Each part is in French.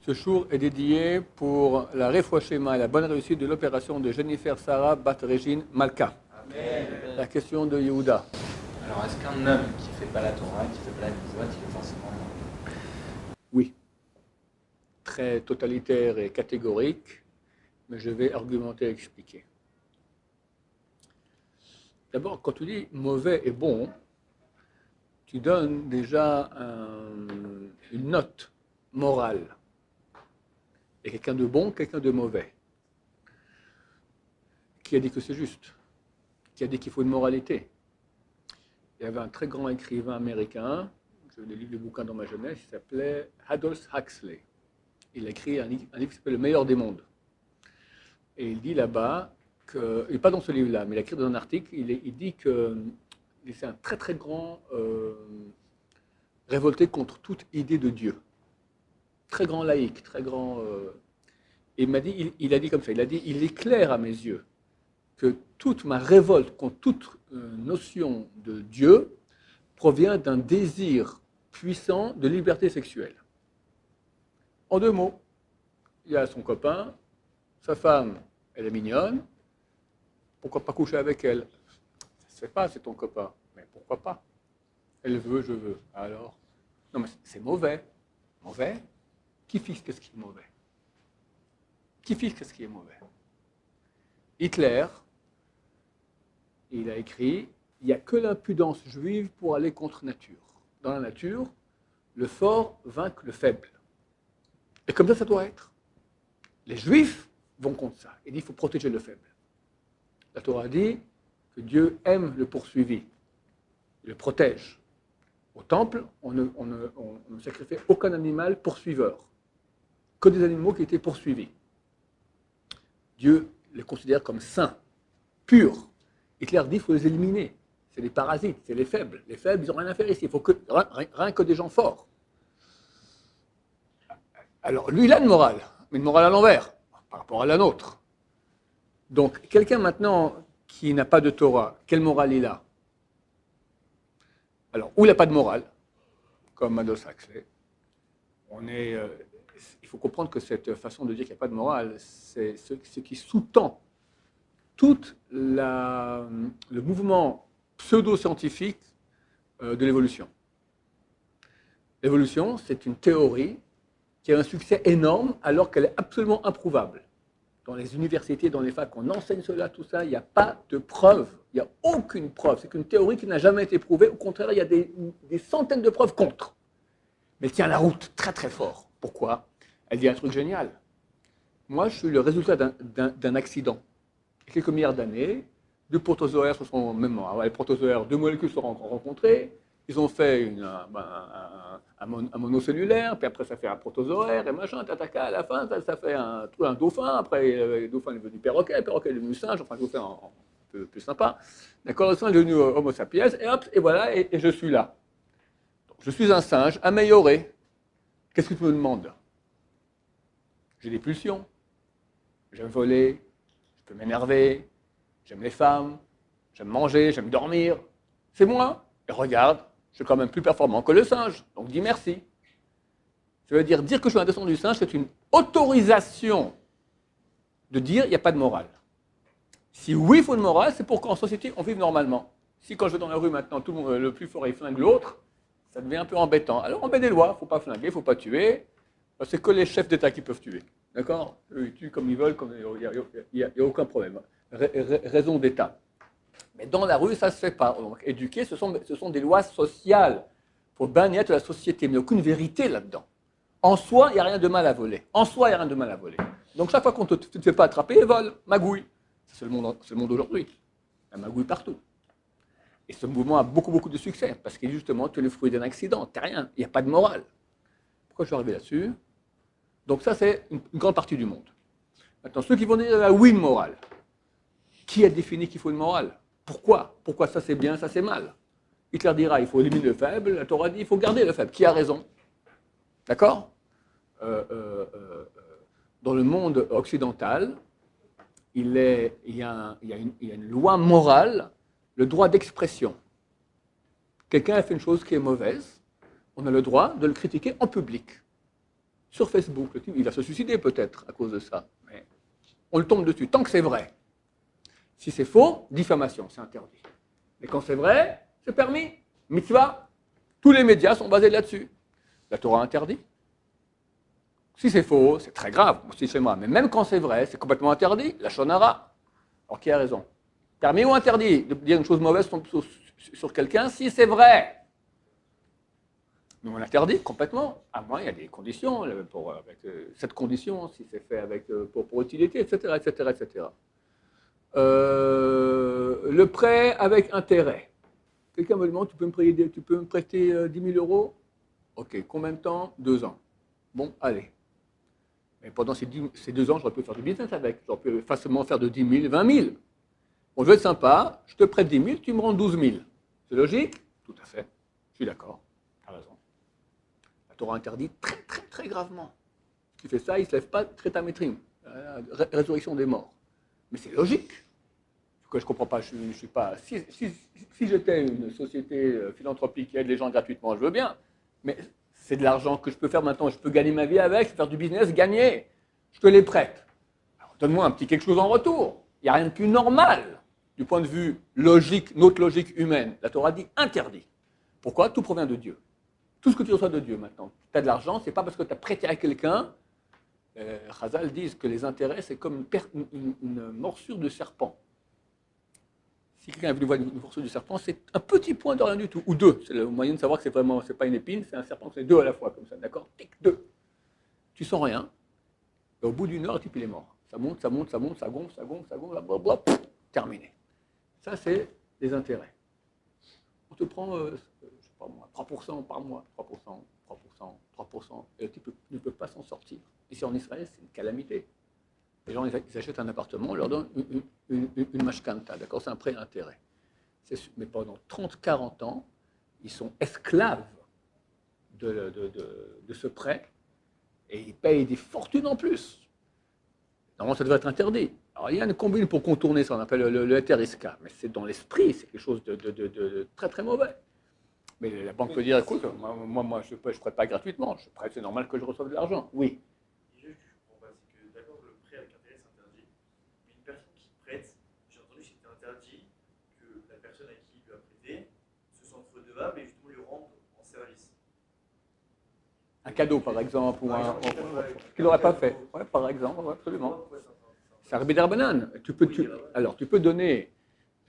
Ce jour est dédié pour la Refoua Shema et la bonne réussite de l'opération de Jennifer Sarah Bat Régine Malka. Amen. La question de Yehuda. Alors, est-ce qu'un homme qui ne fait pas la Torah, qui ne fait pas la mitzvot, il est forcément... Oui. Très totalitaire et catégorique, mais je vais argumenter et expliquer. D'abord, quand tu dis mauvais et bon, tu donnes déjà une note morale. Et quelqu'un de bon, quelqu'un de mauvais. Qui a dit que c'est juste? Qui a dit qu'il faut une moralité? Il y avait un très grand écrivain américain, je l'ai lu le bouquin dans ma jeunesse, il s'appelait Aldous Huxley. Il a écrit un livre qui s'appelle Le meilleur des mondes. Et il dit là-bas, et pas dans ce livre-là, mais il a écrit dans un article, il dit que c'est un très très grand révolté contre toute idée de Dieu. Très grand laïc, très grand... et il a dit comme ça, il a dit, il est clair à mes yeux que toute ma révolte contre toute notion de Dieu provient d'un désir puissant de liberté sexuelle. En deux mots, il y a son copain, sa femme, elle est mignonne, pourquoi pas coucher avec elle? Je ne sais pas, c'est ton copain, mais pourquoi pas? Elle veut, je veux. Alors? Non, mais c'est mauvais. Mauvais? Qui fixe qu'est-ce qui est mauvais? Qui fixe qu'est-ce qui est mauvais? Hitler, il a écrit, il n'y a que l'impudence juive pour aller contre nature. Dans la nature, le fort vainc le faible. Et comme ça doit être. Les juifs vont contre ça. Il dit qu'il faut protéger le faible. La Torah dit que Dieu aime le poursuivi. Il le protège. Au temple, on ne sacrifiait aucun animal poursuiveur. Que des animaux qui étaient poursuivis. Dieu les considère comme saints, purs. Hitler dit qu'il faut les éliminer. C'est des parasites, c'est les faibles. Les faibles, ils n'ont rien à faire ici. Il faut rien que des gens forts. Alors, lui, il a une morale, mais une morale à l'envers, par rapport à la nôtre. Donc, quelqu'un maintenant qui n'a pas de Torah, quelle morale il a? Alors, ou il n'a pas de morale, comme Aldous Huxley. Il faut comprendre que cette façon de dire qu'il n'y a pas de morale, c'est ce qui sous-tend tout le mouvement pseudo-scientifique de l'évolution. L'évolution, c'est une théorie qui a un succès énorme alors qu'elle est absolument improuvable. Dans les universités, dans les facs, on enseigne cela, tout ça, il n'y a pas de preuve, il n'y a aucune preuve. C'est une théorie qui n'a jamais été prouvée. Au contraire, il y a des centaines de preuves contre. Mais elle tient la route très très fort. Pourquoi? Elle dit un truc génial. Moi, je suis le résultat d'un accident. Il y a quelques milliards d'années, deux protozoaires se sont, même les protozoaires, deux molécules se sont rencontrées, ils ont fait un monocellulaire, puis après ça fait un protozoaire, et machin, tataka, à la fin, ça fait un dauphin, après le dauphin est devenu perroquet, le perroquet est devenu singe, enfin, je vous fais un peu plus sympa. D'accord, le singe est devenu Homo sapiens, et hop, et voilà, et je suis là. Donc, je suis un singe amélioré. Qu'est-ce que tu me demandes? J'ai des pulsions. J'aime voler, je peux m'énerver, j'aime les femmes, j'aime manger, j'aime dormir. C'est moi. Et regarde, je suis quand même plus performant que le singe. Donc dis merci. Ça veut dire que je suis un descendant du singe, c'est une autorisation de dire il n'y a pas de morale. Si oui, il faut une morale, c'est pour qu'en société, on vive normalement. Si quand je vais dans la rue maintenant, tout le monde, le plus fort, il flingue l'autre, ça devient un peu embêtant. Alors on met des lois, il ne faut pas flinguer, il ne faut pas tuer. C'est que les chefs d'État qui peuvent tuer. D'accord? Eux, ils tuent comme ils veulent, il n'y a aucun problème. Raison d'État. Mais dans la rue, ça ne se fait pas. Donc, éduquer, ce sont des lois sociales pour bien-être de la société, mais aucune vérité là-dedans. En soi, il n'y a rien de mal à voler. En soi, il n'y a rien de mal à voler. Donc, chaque fois qu'on ne te fait pas attraper, vole, magouille. C'est le monde aujourd'hui. Il y a magouille partout. Et ce mouvement a beaucoup, beaucoup de succès, parce que justement, tu es le fruit d'un accident. Tu n'as rien. Il n'y a pas de morale. Pourquoi je suis arrivé là-dessus? Donc ça, c'est une grande partie du monde. Maintenant, ceux qui vont dire oui, une morale. Qui a défini qu'il faut une morale? Pourquoi? Pourquoi ça c'est bien, ça c'est mal? Hitler dira il faut éliminer le faible, la Torah dit il faut garder le faible. Qui a raison? D'accord? Dans le monde occidental, il y a une loi morale, le droit d'expression. Quelqu'un a fait une chose qui est mauvaise, on a le droit de le critiquer en public. sur Facebook. Le type, il va se suicider peut-être à cause de ça. Mais on le tombe dessus, tant que c'est vrai. Si c'est faux, diffamation, c'est interdit. Mais quand c'est vrai, c'est permis. Mitzvah, tous les médias sont basés là-dessus. La Torah interdit. Si c'est faux, c'est très grave, aussi chez moi. Mais même quand c'est vrai, c'est complètement interdit. La shonara. Alors qui a raison? Permis ou interdit de dire une chose mauvaise sur quelqu'un si c'est vrai? Nous, on l'interdit complètement. À moins, il y a des conditions, avec cette condition, si c'est fait avec, pour utilité, etc., etc., etc. Le prêt avec intérêt. Quelqu'un me demande, tu peux me prêter 10 000 euros? Ok, combien de temps? 2 ans. Bon, allez. Mais pendant ces 2 ans, j'aurais pu faire du business avec. J'aurais pu facilement faire de 10 000, 20 000. Bon, je vais être sympa, je te prête 10 000, tu me rends 12 000. C'est logique? Tout à fait. Je suis d'accord. Tu as raison. La Torah interdit très, très, très gravement. Qui fait ça, il ne se lève pas très métrim. Résurrection des morts. Mais c'est logique. Ce que je ne comprends pas, je suis pas. Si j'étais une société philanthropique qui aide les gens gratuitement, je veux bien. Mais c'est de l'argent que je peux faire maintenant, je peux gagner ma vie avec, je peux faire du business, gagner. Je te les prête. Alors, donne-moi un petit quelque chose en retour. Il n'y a rien de plus normal du point de vue logique, notre logique humaine. La Torah dit interdit. Pourquoi? Tout provient de Dieu. Tout ce que tu reçois de Dieu maintenant. Tu as de l'argent, ce n'est pas parce que tu as prêté à quelqu'un. Chazal disent que les intérêts, c'est comme une morsure de serpent. Si quelqu'un a voulu voir une morsure du serpent, c'est un petit point de rien du tout, ou 2. C'est le moyen de savoir que c'est pas une épine, c'est un serpent, c'est 2 à la fois, comme ça, d'accord? Tic, 2. Tu sens rien, et au bout d'une heure, le type il est mort. Ça monte, ça monte, ça monte, ça gonfle, ça gonfle, ça gonfle, blablabla, terminé. Ça, c'est les intérêts. On te prend, je sais pas moi, 3% par mois, 3%, 3%, 3%, et le type ne peut pas s'en sortir. Ici en Israël, c'est une calamité. Les gens, ils achètent un appartement, on leur donne une mashkanta, d'accord? C'est un prêt d'intérêt. Mais pendant 30-40 ans, ils sont esclaves de ce prêt et ils payent des fortunes en plus. Normalement, ça devrait être interdit. Alors, il y a une combine pour contourner ça, on appelle le heteriska, mais c'est dans l'esprit, c'est quelque chose de très très mauvais. Mais la banque peut dire, écoute, moi je ne prête pas gratuitement, je prête, c'est normal que je reçoive de l'argent. Oui. Mais justement lui rendre en service. Un cadeau, par exemple, ou ce qu'il n'aurait pas fait. Ouais, par exemple, ouais, absolument. C'est un Rabbi d'Arbanan. Tu peux donner.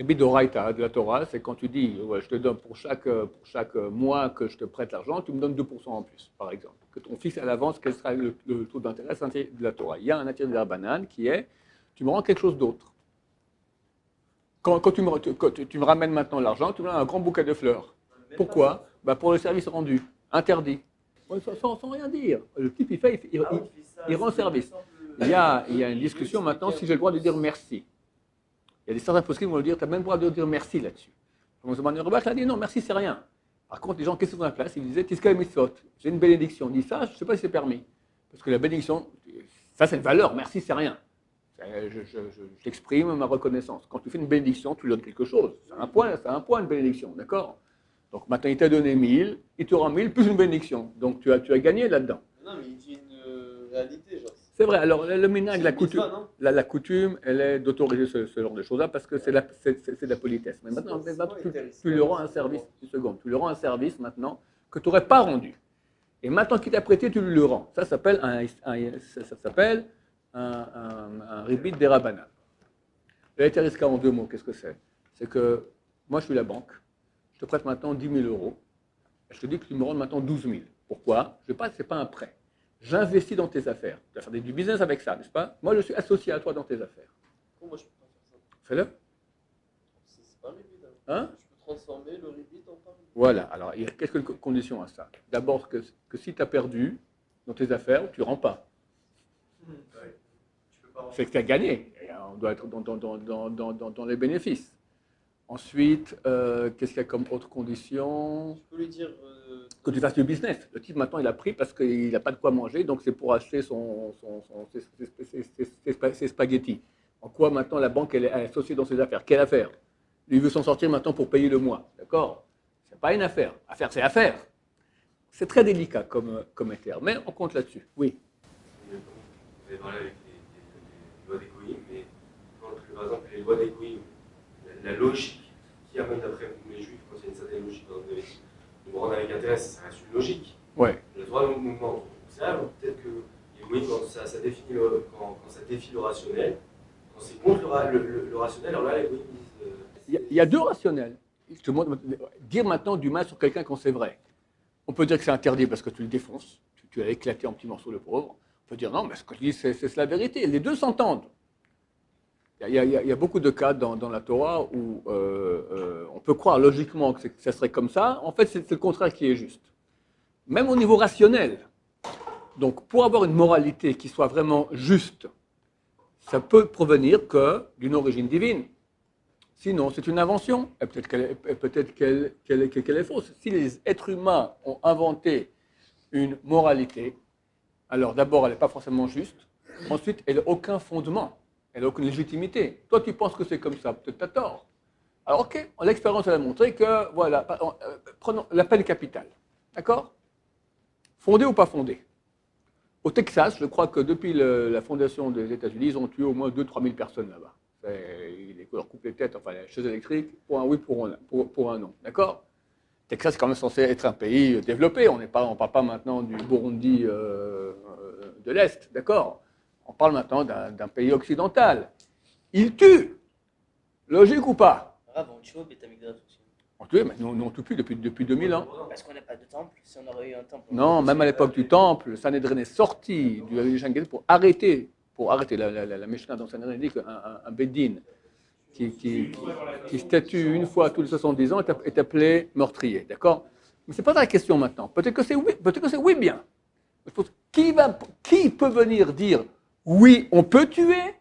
Rabbi d'Oraita de la Torah, c'est quand tu dis, ouais, je te donne pour chaque mois que je te prête l'argent, tu me donnes 2% en plus, par exemple. Que on fixe à l'avance quel sera le taux d'intérêt de la Torah. Il y a un intérêt d'Arbanan qui est, tu me rends quelque chose d'autre. Quand tu me ramènes maintenant l'argent, tu me donnes un grand bouquet de fleurs. Pourquoi? Pour le service rendu, interdit. Sans rien dire. Le type, il rend service. Il y a une discussion maintenant si j'ai le droit de dire merci. Il y a des certains postes qui vont le dire, tu as même le droit de dire merci là-dessus. Moshe Rabbeinu a dit non, merci, c'est rien. Par contre, les gens qui sont dans la classe, ils disaient Tiskal Mitzvot, j'ai une bénédiction. Il dit ça, je ne sais pas si c'est permis. Parce que la bénédiction, ça c'est une valeur, merci, c'est rien. J'exprime ma reconnaissance. Quand tu fais une bénédiction, tu lui donnes quelque chose. C'est un point, une bénédiction, d'accord? Donc maintenant, il t'a donné 1000, il te rend 1000 plus une bénédiction. Donc tu as gagné là-dedans. Non, mais il dit une réalité, genre. C'est vrai, alors le minhag, la coutume, elle est d'autoriser ce genre de choses-là parce que c'est de la politesse. Mais maintenant, tu lui rends un service, une seconde, tu lui rends un service maintenant que tu n'aurais pas rendu. Et maintenant qu'il t'a prêté, tu lui le rends. Ça s'appelle un ribit des Rabbanan. Le heteriska en 2 mots, qu'est-ce que c'est? C'est que moi, je suis la banque. Je te prête maintenant 10 000 euros. Je te dis que tu me rends maintenant 12 000. Pourquoi? Ce n'est pas un prêt. J'investis dans tes affaires. Tu vas faire du business avec ça, n'est-ce pas? Moi, je suis associé à toi dans tes affaires. Comment moi, je peux pas faire ça? Fais-le. C'est pas un rébit. Hein? Je peux transformer le rébit en pas rébit. Voilà. Alors, il y a quelques conditions à ça. D'abord, que si tu as perdu dans tes affaires, tu ne rends pas. C'est que tu as gagné. Et on doit être dans les bénéfices. Ensuite, qu'est-ce qu'il y a comme autre condition? Je peux lui dire que tu fasses du business. Le type maintenant il a pris parce qu'il n'a pas de quoi manger, donc c'est pour acheter ses spaghettis. En quoi maintenant la banque elle est associée dans ses affaires? Quelle affaire? Lui veut s'en sortir maintenant pour payer le mois, d'accord? C'est pas une affaire. Affaire c'est affaire. C'est très délicat comme éther, mais on compte là-dessus. Oui. avez parlé avec les lois d'Egoïm, mais par exemple, les lois d'Egoïm, la logique qui amène d'après les juifs, quand il y a une certaine logique, par exemple, vous avez dit, de me rendre avec intérêt, ça reste une logique. Ouais. Le droit nous demande. C'est là, peut-être que l'Egoïm, quand ça défie le rationnel, quand c'est contre le rationnel, alors là, l'Egoïm disent. Il y a deux rationnels. Je te montre, dire maintenant du mal sur quelqu'un quand c'est vrai. On peut dire que c'est interdit parce que tu le défonces, tu as éclaté en petits morceaux le pauvre. On peut dire non, mais ce que tu dis, c'est la vérité. Les deux s'entendent. Il y a beaucoup de cas dans la Torah où on peut croire logiquement que ça serait comme ça. En fait, c'est le contraire qui est juste. Même au niveau rationnel. Donc, pour avoir une moralité qui soit vraiment juste, ça peut provenir que d'une origine divine. Sinon, c'est une invention. Et peut-être qu'elle est fausse. Si les êtres humains ont inventé une moralité, alors d'abord, elle n'est pas forcément juste. Ensuite, elle n'a aucun fondement. Elle n'a aucune légitimité. Toi, tu penses que c'est comme ça. Peut-être tu as tort. Alors, ok, l'expérience a montré que, voilà, prenons la peine capitale. D'accord ? Fondée ou pas fondée ? Au Texas, je crois que depuis la fondation des États-Unis, ils ont tué au moins 2-3 000 personnes là-bas. Ils leur coupent les têtes, enfin les chaises électriques, pour un oui, pour un non. D'accord ? Texas est quand même censé être un pays développé. On ne parle pas maintenant du Burundi de l'Est. D'accord ? On parle maintenant d'un pays occidental. Ils tuent. Logique ou pas ? Ah, on tue au Beth Amikdash aussi. On tue, mais nous, on ne tue plus depuis 2000 ans. Parce qu'on n'a pas de temple. Si on aurait eu un temple. Non, même à l'époque du temple, le Sanhédrin est sorti du Haggadah pour arrêter la Mishnah dans le Sanhédrin dit qu'un Bédine qui statue une fois tous les 70 ans est appelé meurtrier, d'accord ? Mais ce n'est pas la question maintenant. Peut-être que c'est oui bien. Qui peut venir dire oui, on peut tuer,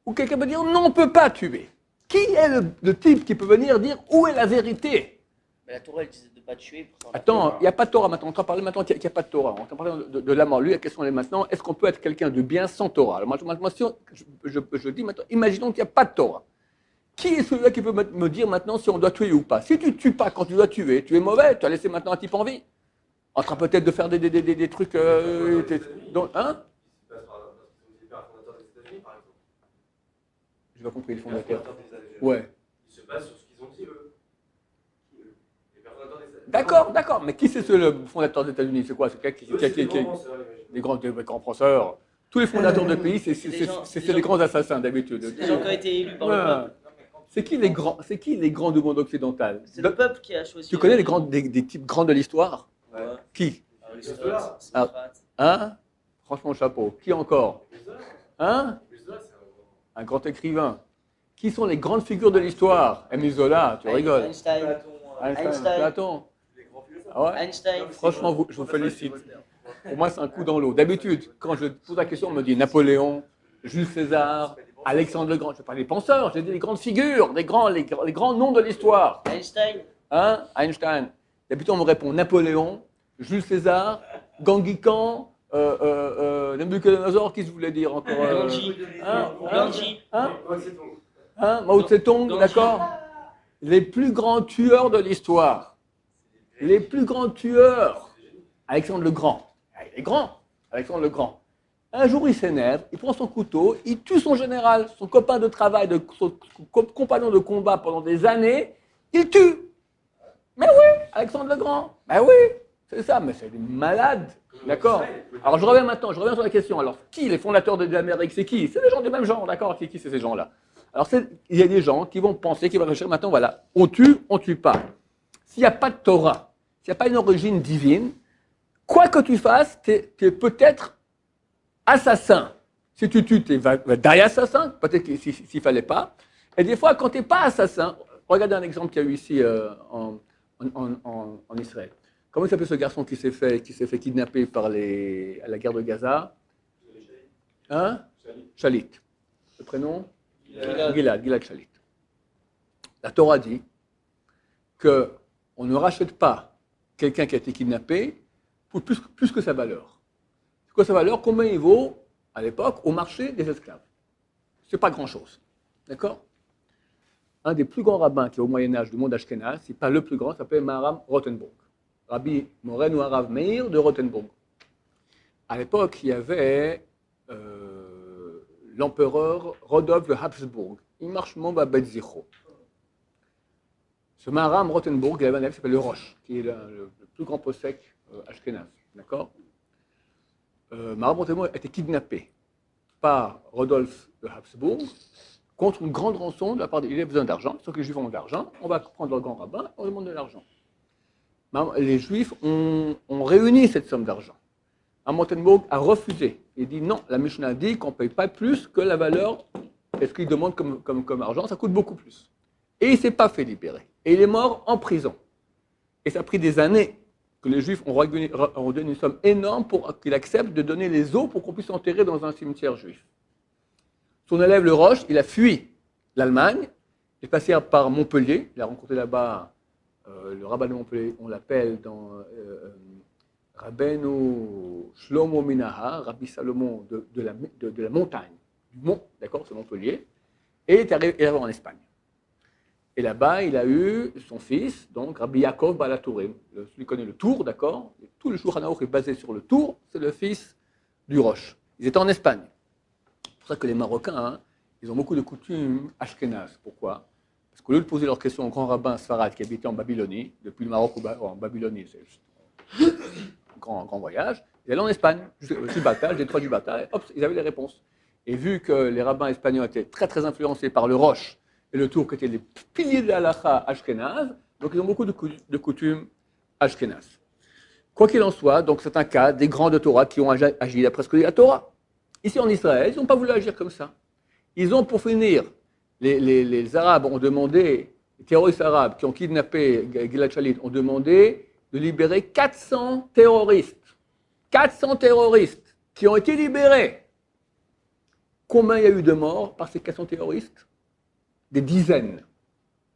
ou quelqu'un peut dire non, on ne peut pas tuer ? Qui est le type qui peut venir dire où est la vérité ? Mais la Torah, elle disait de ne pas tuer. Attends, il n'y a pas de Torah maintenant. On t'en parlait maintenant qu'il n'y a pas de Torah. On t'en parlait de la mort. Lui, la question est maintenant, est-ce qu'on peut être quelqu'un de bien sans Torah ? Alors, moi, si je dis maintenant, imaginons qu'il n'y a pas de Torah. Qui est celui-là qui peut me dire maintenant si on doit tuer ou pas ? Si tu ne tues pas quand tu dois tuer, tu es mauvais, tu as laissé maintenant un type en vie. En train peut-être de faire des trucs... hein ? Je n'ai pas compris, le fondateur. Ouais. Ils se basent sur ce qu'ils ont dit, eux. Les fondateurs des États-Unis. D'accord, mais qui c'est le fondateur des États-Unis ? C'est quoi ? C'est des grands penseurs. Tous les fondateurs de pays, c'est des grands assassins d'habitude. C'est des gens qui ont été élus par le peuple. C'est qui les grands du monde occidental ? C'est le peuple qui a choisi. Tu connais des types grands de l'histoire ? Ouais. Qui ? Socrate. Hein ? Franchement, chapeau. Qui encore ? Hein ? Un grand écrivain. Qui sont les grandes figures de l'histoire ? Émile Zola, tu rigoles. Einstein. Platon. Ah ouais ? Einstein. Franchement, je vous félicite. Pour moi, c'est un coup dans l'eau. D'habitude, quand je pose la question, on me dit Napoléon, Jules César, Alexandre le Grand. Je ne fais pas des penseurs, j'ai dit les grandes figures, les grands noms de l'histoire. Einstein. Hein ? Einstein. D'habitude, on me répond Napoléon, Jules César, Genghis Khan, Nabucodonosor, qui je voulais dire encore Gandhi. Mao Tse-tung, d'accord ? Les plus grands tueurs de l'histoire. Les plus grands tueurs. Alexandre le Grand. Il est grand, Alexandre le Grand. Un jour, il s'énerve, il prend son couteau, il tue son général, son copain de travail, son compagnon de combat pendant des années, il tue. Mais oui, Alexandre le Grand. Mais oui, c'est ça, mais c'est des malades. D'accord ? Alors, je reviens sur la question. Alors, qui, les fondateurs de l'Amérique, c'est qui ? C'est des gens du même genre, d'accord ? Qui c'est ces gens-là ? Alors, il y a des gens qui vont penser, qui vont réfléchir maintenant, voilà, on tue pas. S'il n'y a pas de Torah, s'il n'y a pas une origine divine, quoi que tu fasses, tu es peut-être assassin. Si tu tues, tu es die assassin, peut-être s'il ne fallait pas. Et des fois, quand tu n'es pas assassin, regardez un exemple qu'il y a eu ici en Israël. Comment s'appelle ce garçon qui s'est fait kidnapper à la guerre de Gaza ? Hein ? Shalit. Le prénom ? Gilad Shalit. La Torah dit qu'on ne rachète pas quelqu'un qui a été kidnappé pour plus que sa valeur. C'est quoi sa valeur ? Combien il vaut, à l'époque, au marché des esclaves ? C'est pas grand-chose. D'accord ? Un des plus grands rabbins qui est au Moyen-Âge du monde Ashkenaz, c'est pas le plus grand, s'appelle Maharam Rothenburg. Rabbi Moren ou Harav Meir de Rothenburg. À l'époque, il y avait l'empereur Rodolphe de Habsbourg. Il marche mon à Betzicho. Ce Maharam Rothenburg, il avait un élève qui s'appelle le Roche, qui est le plus grand possèque ashkénaze. D'accord. Maharam Rothenburg a été kidnappé par Rodolphe de Habsbourg contre une grande rançon de la part il a besoin d'argent, sauf que les Juifs ont de l'argent, on va prendre le grand rabbin, on demande de l'argent. Les Juifs ont réuni cette somme d'argent. Rothenburg a refusé. Il dit non, la Mishnah dit qu'on ne paye pas plus que la valeur et ce qu'il demande comme argent, ça coûte beaucoup plus. Et il ne s'est pas fait libérer. Et il est mort en prison. Et ça a pris des années que les Juifs ont donné une somme énorme pour qu'il accepte de donner les os pour qu'on puisse enterrer dans un cimetière juif. Son élève, le Roche, il a fui l'Allemagne, il est passé par Montpellier, il a rencontré là-bas le rabbin de Montpellier, on l'appelle dans Rabbeinu Shlomo Minaha, Rabbi Salomon de la montagne, du mont, d'accord, c'est Montpellier, et il est arrivé en Espagne. Et là-bas, il a eu son fils, donc Rabbi Yaakov Balatourim, celui qui connaît le Tour, d'accord, tout le Shulchan Aruch est basé sur le Tour, c'est le fils du Roche. Ils étaient en Espagne. C'est pour ça que les Marocains, ils ont beaucoup de coutumes ashkénazes. Pourquoi? Parce qu'au lieu de poser leurs questions au grand rabbin Sfarad qui habitait en Babylonie, depuis le Maroc en Babylonie, c'est juste un grand voyage, ils allaient en Espagne, Gibraltar, le détroit du Gibraltar, et hop, ils avaient les réponses. Et vu que les rabbins espagnols étaient très très influencés par le Roche et le Tour qui étaient les piliers de la halakha ashkénaze, donc ils ont beaucoup de coutumes ashkénazes. Quoi qu'il en soit, donc c'est un cas des grands de Torah qui ont agi d'après ce que dit la Torah. Ici en Israël, ils n'ont pas voulu agir comme ça. Ils ont, pour finir, les Arabes ont demandé, les terroristes arabes qui ont kidnappé Gilad Shalit ont demandé de libérer 400 terroristes. 400 terroristes qui ont été libérés. Combien il y a eu de morts par ces 400 terroristes? Des dizaines.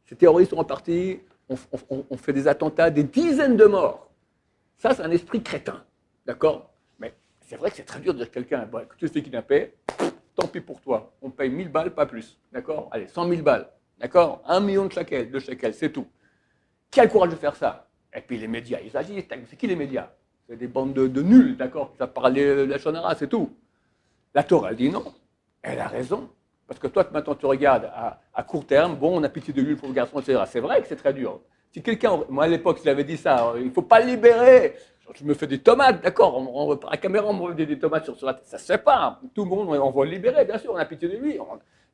Ces terroristes sont repartis, on fait des attentats, des dizaines de morts. Ça, c'est un esprit crétin. D'accord? Mais c'est vrai que c'est très dur de dire à quelqu'un que tu te fais kidnapper, tant pis pour toi. On paye 1000 balles, pas plus. D'accord? Allez, 100 000 balles. D'accord? 1 million de shekels, c'est tout. Qui a le courage de faire ça? Et puis les médias, ils agissent. C'est qui les médias? C'est des bandes de nuls, d'accord? Ça parle de la shonara, c'est tout. La Torah, elle dit non. Elle a raison. Parce que toi, maintenant, tu regardes à court terme, bon, on a pitié de lui pour le garçon, etc. C'est vrai que c'est très dur. Si quelqu'un, moi à l'époque, s'il avait dit ça, il ne faut pas le libérer, je me fais des tomates, d'accord, à la caméra, on me fait des tomates sur la tête, ça ne se fait pas. Tout le monde, on va le libérer, bien sûr, on a pitié de lui.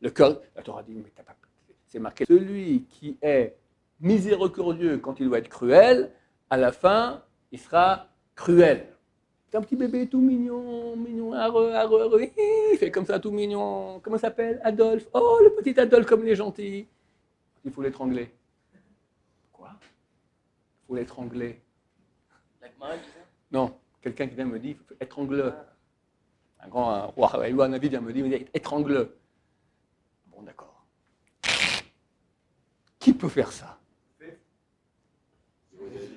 Le cœur, la Torah dit, mais t'as pas pitié. C'est marqué. Celui qui est miséricordieux quand il doit être cruel, à la fin, il sera cruel. C'est un petit bébé tout mignon, heureux, il fait comme ça tout mignon. Comment il s'appelle? Adolphe. Oh, le petit Adolphe, comme il est gentil. Il faut l'étrangler. Quoi? Il faut l'étrangler. La Gemara dit ça? Non, quelqu'un qui vient me dire, il faut étrangle. Un roi, un avis vient me dire, étrangle. Bon, d'accord. Qui peut faire ça?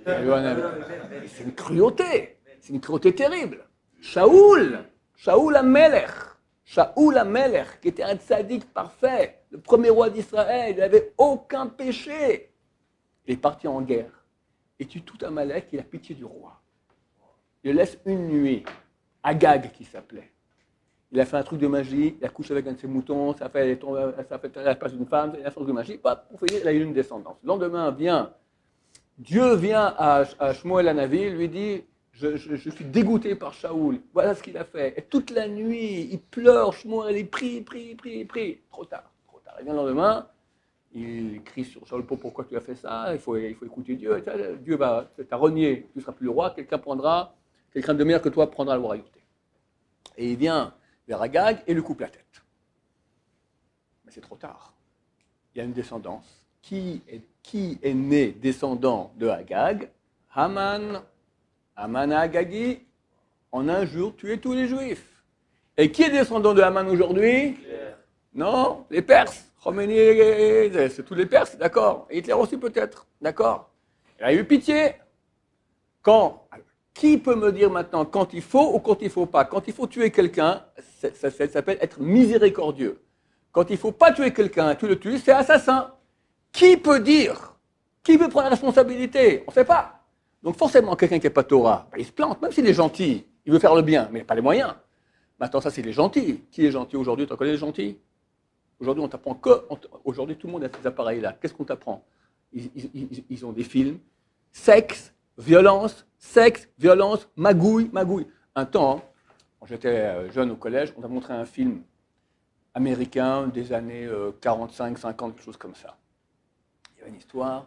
C'est une cruauté. C'est une cruauté terrible. Shaoul Amelech, qui était un tzaddik parfait, le premier roi d'Israël, il n'avait aucun péché. Il est parti en guerre. Il tue tout Amalek, il a pitié du roi. Il le laisse une nuit, Agag qui s'appelait. Il a fait un truc de magie, il a couché avec un de ses moutons, ça fait à la place d'une femme, il a fait un truc de magie, pour finir, il a eu une descendance. Le lendemain, Dieu vient à Shmuel Hanavi, lui dit, je suis dégoûté par Shaoul, voilà ce qu'il a fait. Et toute la nuit, il pleure, Shmuel, il prie. Trop tard. Et bien le lendemain, il crie sur Shaoul, pourquoi tu as fait ça, il faut écouter Dieu. Dieu va t'a renié, tu ne seras plus le roi, quelqu'un de meilleur que toi prendra la royauté. Et il vient vers Agag et lui coupe la tête. Mais c'est trop tard. Il y a une descendance. Qui est né descendant de Agag? Haman Agagi, en un jour, tué tous les Juifs. Et qui est descendant de Haman aujourd'hui? Non, les Perses. Khomeini, c'est tous les Perses, d'accord. Et Hitler aussi peut-être, d'accord. Il a eu pitié. Quand? Qui peut me dire maintenant quand il faut ou quand il ne faut pas? Quand il faut tuer quelqu'un, ça s'appelle être miséricordieux. Quand il ne faut pas tuer quelqu'un, tu le tues, c'est assassin. Qui peut dire? Qui veut prendre la responsabilité? On ne sait pas. Donc forcément, quelqu'un qui n'est pas Torah, il se plante, même s'il est gentil, il veut faire le bien, mais il n'a pas les moyens. Maintenant, ça, c'est les gentils. Qui est gentil aujourd'hui? Tu connais les gentils? Aujourd'hui, on t'apprend que. Aujourd'hui, tout le monde a ces appareils-là. Qu'est-ce qu'on t'apprend? Ils ont des films. Sexe, violence, magouille, magouille. Un temps, quand j'étais jeune au collège, on a montré un film américain des années 45, 50, quelque chose comme ça. Il y avait une histoire,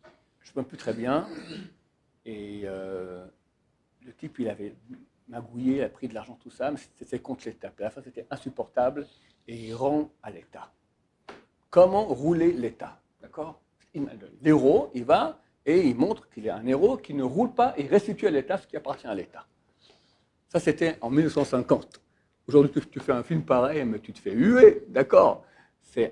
je ne me souviens plus très bien, et le type, il avait magouillé, il a pris de l'argent, tout ça, mais c'était contre l'État. Puis à la fin, c'était insupportable, et il rend à l'État. Comment rouler l'État? D'accord? L'héros, il va et il montre qu'il est un héros qui ne roule pas et restitue à l'État ce qui appartient à l'État. Ça, c'était en 1950. Aujourd'hui, tu fais un film pareil, mais tu te fais huer, d'accord?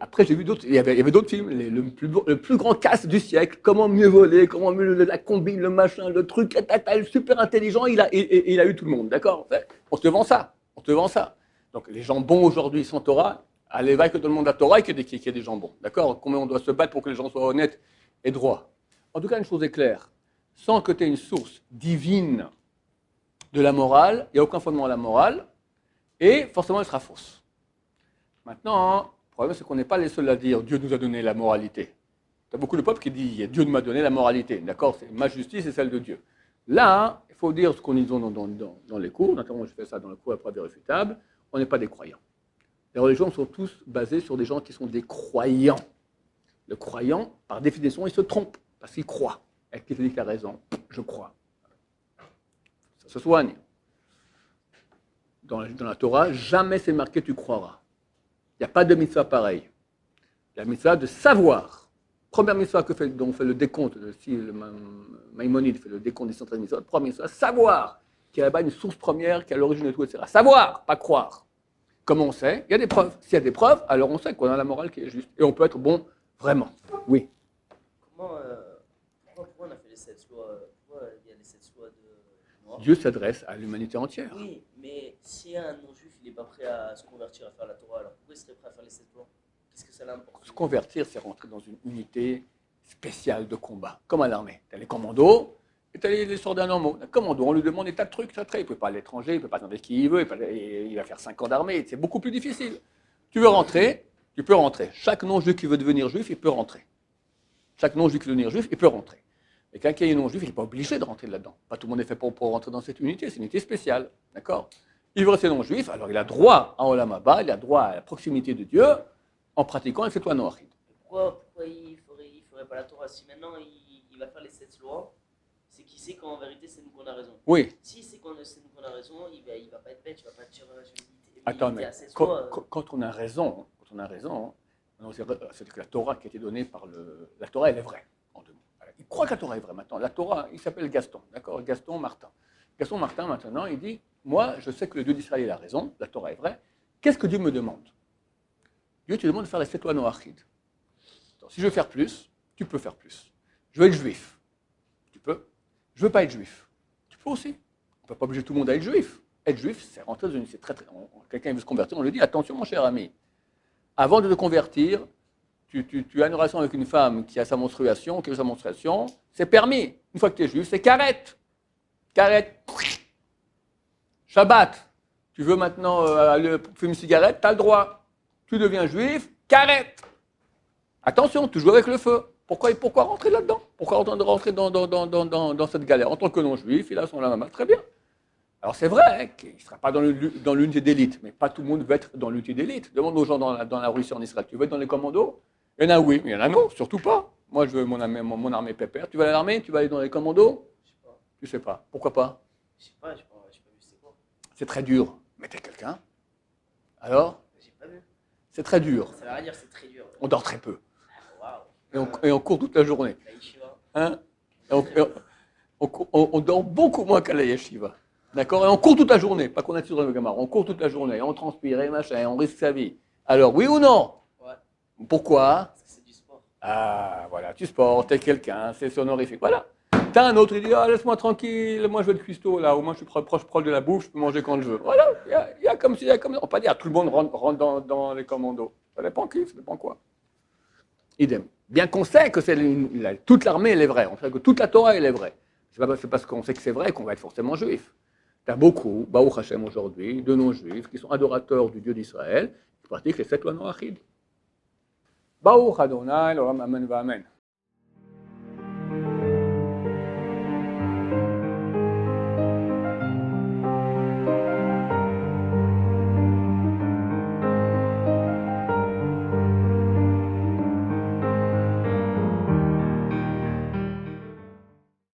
Après, j'ai vu d'autres, il y avait d'autres films, le plus grand casse du siècle, comment mieux voler, comment mieux la combine, le machin, le truc, super intelligent, il a eu tout le monde, d'accord? On te vend ça, on te vend ça. Donc les gens bons aujourd'hui sans Torah, allez, va que tout le monde a Torah et qu'il y ait des gens bons, d'accord? Combien on doit se battre pour que les gens soient honnêtes et droits. En tout cas, une chose est claire, sans que tu aies une source divine de la morale, il n'y a aucun fondement à la morale, et forcément elle sera fausse. Maintenant, le problème c'est qu'on n'est pas les seuls à dire Dieu nous a donné la moralité. Tu as beaucoup de peuples qui disent Dieu m'a donné la moralité, d'accord? C'est ma justice et celle de Dieu. Là, il faut dire ce qu'on dit dans les cours, notamment je fais ça dans le cours à preuve irréfutable, on n'est pas des croyants. Les religions sont tous basées sur des gens qui sont des croyants. Le croyant, par définition, il se trompe, parce qu'il croit. Et qu'il dit qu'il a raison, je crois. Ça se soigne. Dans la Torah, jamais c'est marqué tu croiras. Il n'y a pas de mitzvah pareil. La mitzvah de savoir. Première mitzvah dont on fait le décompte, si le Maïmonide fait le décompte des 113 mitzvahs, première mitzvah, savoir, qui est là-bas une source première, qui est à l'origine de tout, etc. Savoir, pas croire. Comment on sait? Il y a des preuves. S'il y a des preuves, alors on sait qu'on a la morale qui est juste. Et on peut être bon vraiment. Oui. Pourquoi on a fait les 7 lois? Pourquoi il y a les 7 lois de Noir? Dieu s'adresse à l'humanité entière. Oui, mais si un non-juif il n'est pas prêt à se convertir, à faire la Torah, alors pourquoi il serait prêt à faire les 7 lois? Qu'est-ce que ça l'importe? Se convertir, c'est rentrer dans une unité spéciale de combat, comme à l'armée. Tu as les commandos et tu as les soldats normaux. Un commando, on lui demande des tas de trucs, ça traite. Il ne peut pas à l'étranger, il ne peut pas attendre qui il veut, il va faire 5 ans d'armée, c'est beaucoup plus difficile. Tu veux rentrer, tu peux rentrer. Chaque non-juif qui veut devenir juif, il peut rentrer. Chaque non-juif qui veut devenir juif, il peut rentrer. Mais quelqu'un qui est non-juif, il n'est pas obligé de rentrer là-dedans. Pas tout le monde est fait pour rentrer dans cette unité, c'est une unité spéciale. D'accord? Il veut rester non-juif, alors il a droit à Olam Haba, il a droit à la proximité de Dieu en pratiquant le Fetouan Noachid. Pourquoi il ferait pas la Torah? Si maintenant il va faire les 7 lois, c'est qu'il sait qu'en vérité c'est nous qu'on a raison. Oui. Si c'est c'est nous qu'on a raison, il va pas être bête, il va pas dire je vais Attends, mais à 7 lois. quand on a raison, c'est que la Torah qui a été donnée par la Torah, elle est vraie. En deux mots. Il croit que la Torah est vraie maintenant. La Torah, il s'appelle Gaston, d'accord? Gaston Martin. Gaston Martin, maintenant, il dit, moi, je sais que le Dieu d'Israël a raison, la Torah est vraie. Qu'est-ce que Dieu me demande? Dieu te demande de faire les Fetouan Noachid. Si je veux faire plus, tu peux faire plus. Je veux être juif. Tu peux. Je veux pas être juif. Tu peux aussi. On ne peut pas obliger tout le monde à être juif. Être juif, c'est rentrer dans une... Quelqu'un veut se convertir, on lui dit, attention mon cher ami, avant de te convertir, tu as une relation avec une femme qui a sa menstruation, c'est permis. Une fois que tu es juif, c'est carrette. Carrette. Shabbat. Tu veux maintenant fumer une cigarette, tu as le droit. Tu deviens juif, carrette. Attention, tu joues avec le feu. Pourquoi rentrer là-dedans? Pourquoi rentrer dans cette galère? En tant que non-juif, il a son lama. Très bien. Alors c'est vrai qu'il ne sera pas dans l'unité d'élite, mais pas tout le monde veut être dans l'unité d'élite. Demande aux gens dans la Russie, en Israël, tu veux être dans les commandos? Il y en a oui, mais il y en a non, surtout pas. Moi, je veux mon armée pépère. Tu vas à l'armée? Tu vas aller dans les commandos? Je sais pas. Tu sais pas. Pourquoi pas? Je sais pas vu c'est quoi. C'est très dur. Mais t'es quelqu'un. Alors? J'ai pas vu. C'est très dur. Ça veut rien dire c'est très dur. On dort très peu. Waouh. Et on court toute la journée. La yeshiva. Hein? On dort beaucoup moins qu'à la yeshiva. D'accord? Et on court toute la journée. Pas qu'on est sur le gamar. On court toute la journée. On transpire et machin. Et on risque sa vie. Alors, oui ou non? Ouais. Pourquoi? Parce que c'est du sport. Ah, voilà. Tu sports, t'es quelqu'un. C'est honorifique. Voilà. T'as un autre, il dit, ah, laisse-moi tranquille. Moi, je veux être cuistot, là. Au moins, je suis proche de la bouffe. Je peux manger quand je veux. Voilà. Il y a comme si, on ne peut pas dire, tout le monde rentre dans les commandos. Ça dépend qui, ça dépend quoi. Idem. Bien qu'on sait que toute l'armée, elle est vraie. On sait que toute la Torah, elle est vraie. C'est pas parce qu'on sait que c'est vrai qu'on va être forcément juif. Tu as beaucoup, Baruch Hashem aujourd'hui, de non-juifs qui sont adorateurs du Dieu d'Israël, qui pratiquent les 7 lois noachides. Baruch Adonai, l'olam amen va amen.